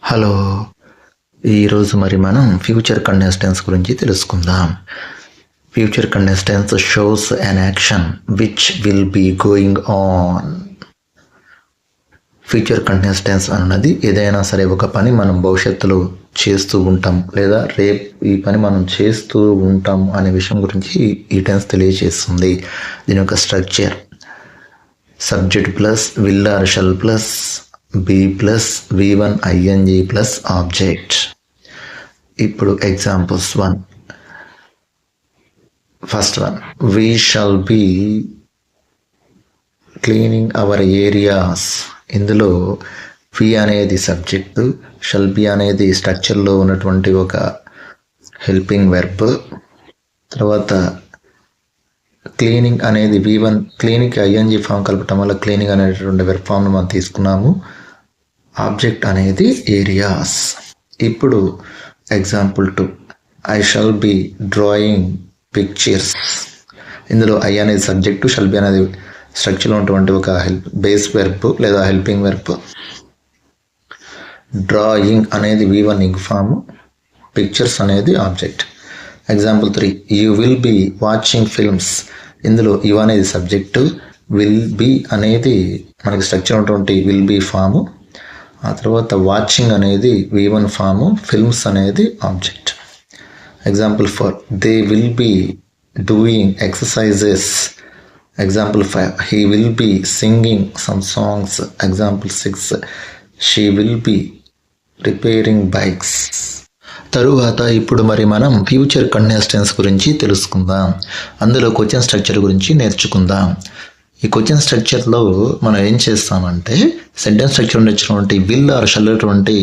Hello, ఈరోజు మనం future continuous tense గురించి తెలుసుకుందాం. Future continuous tense shows an action which will be going on. Future continuous tense అన్నది ఏదైనా సరే ఒక పని మనం భవిష్యత్తులో చేస్తూ ఉంటాం లేదా రేపు ఈ పని మనం చేస్తూ ఉంటాం అనే విషయం గురించి ఈ టెన్స్ తెలియజేస్తుంది. దీని యొక్క structure subject plus will or shall plus be plus V1 ing plus object. ఇప్పుడు examples 1. First one, we shall be cleaning our areas. ఇందులో వి అనేది సబ్జెక్టు, షల్ బి అనేది స్ట్రక్చర్లో ఉన్నటువంటి ఒక హెల్పింగ్ వెర్బ్. తర్వాత క్లీనింగ్ అనేది V1 క్లీనింగ్ ing ఫామ్ కలపటం వల్ల cleaning అనేటువంటి వెర్బ్ ఫామ్ను మనం తీసుకున్నాము. ఆబ్జెక్ట్ అనేది ఏరియాస్. ఇప్పుడు example 2, I shall be drawing pictures. ఇందులో ఐ అనేది సబ్జెక్టు, షల్ బి అనేది స్ట్రక్చర్లో ఉన్నటువంటి ఒక బేస్ వెర్బ్ లేదా హెల్పింగ్ వెర్బ్. డ్రాయింగ్ అనేది V1 ing ఫామ్, పిక్చర్స్ అనేది object. Example 3, you will be watching films. ఇందులో యు అనేది సబ్జెక్టు, విల్ బి అనేది మనకి స్ట్రక్చర్ ఉన్నటువంటి విల్ బి ఫాము, ఆ తర్వాత వాచింగ్ అనేది V1 ఫాము, ఫిల్మ్స్ అనేది object. Example 4, they will be doing exercises. Example 5, he will be singing some songs. Example 6, she will be repairing bikes. తరువాత ఇప్పుడు మనం ఫ్యూచర్ కంటిన్యూస్ టెన్స్ గురించి తెలుసుకుందాం. అందులో క్వశ్చన్ స్ట్రక్చర్ గురించి నేర్చుకుందాం. ఈ క్వశ్చన్ స్ట్రక్చర్లో మనం ఏం చేస్తామంటే సెంటెన్స్ స్ట్రక్చర్ వచ్చినటువంటి విల్ ఆర్ షల్ అటువంటి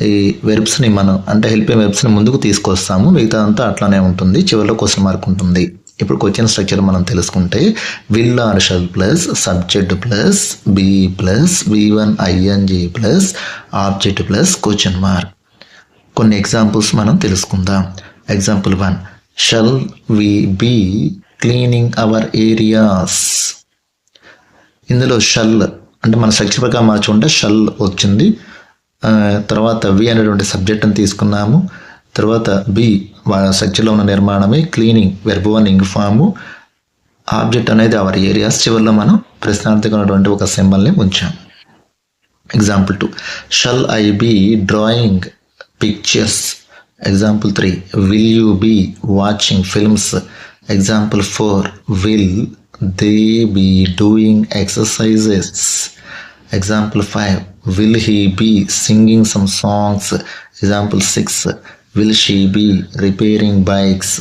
ఈ వెర్బ్స్ని మనం అంటే హెల్పింగ్ వెర్బ్స్ని ముందుకు తీసుకొస్తాము. మిగతా అంతా అట్లానే ఉంటుంది, చివరిలో క్వశ్చన్ మార్క్ ఉంటుంది. ఇప్పుడు క్వశ్చన్ స్ట్రక్చర్ మనం తెలుసుకుంటే will or shall plus subject plus be plus V1 ing plus object plus question mark. కొన్ని ఎగ్జాంపుల్స్ మనం తెలుసుకుందాం. Example 1, shall we be cleaning our areas. ఇందులో షల్ అంటే మన స్ట్రక్చర్ ప్రకారం మార్చుకుంటే షల్ వచ్చింది. తర్వాత వి అనేటువంటి సబ్జెక్ట్ని తీసుకున్నాము. తర్వాత బి స్ట్రక్చర్లో ఉన్న నిర్మాణమే cleaning verb one ing form, object అనేది అవర్ ఏరియాస్. చివరిలో మనం ప్రశ్నార్థకం ఉన్నటువంటి ఒక సింబల్ని ఉంచాము. Example 2, shall I be drawing pictures. Example 3, will you be watching films. Example 4, will they be doing exercises. Example 5, will he be singing some songs. Example 6, will she be repairing bikes.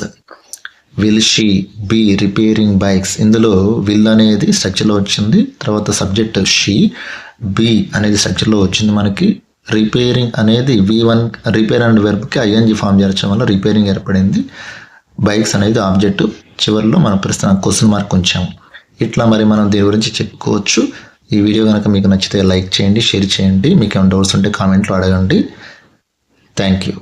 Will she be repairing bikes. ఇందులో will అనేది స్ట్రక్చర్లో వచ్చింది, తర్వాత subject she, be అనేది స్ట్రక్చర్లో వచ్చింది మనకి. Repairing అనేది V1 రిపేర్ అండ్ వెర్బ్కి ing ఫామ్ చేర్చడం వల్ల రిపేరింగ్ ఏర్పడింది. బైక్స్ అనేది ఆబ్జెక్ట్. చివరిలో మనం క్వశ్చన్ మార్క్ ఉంచాము. ఇట్లా మనం దీని గురించి చెప్పుకోవచ్చు. ఈ వీడియో కనుక మీకు నచ్చితే లైక్ చేయండి, షేర్ చేయండి. మీకు ఏమైనా డౌట్స్ ఉంటే కామెంట్లో అడగండి. Thank you.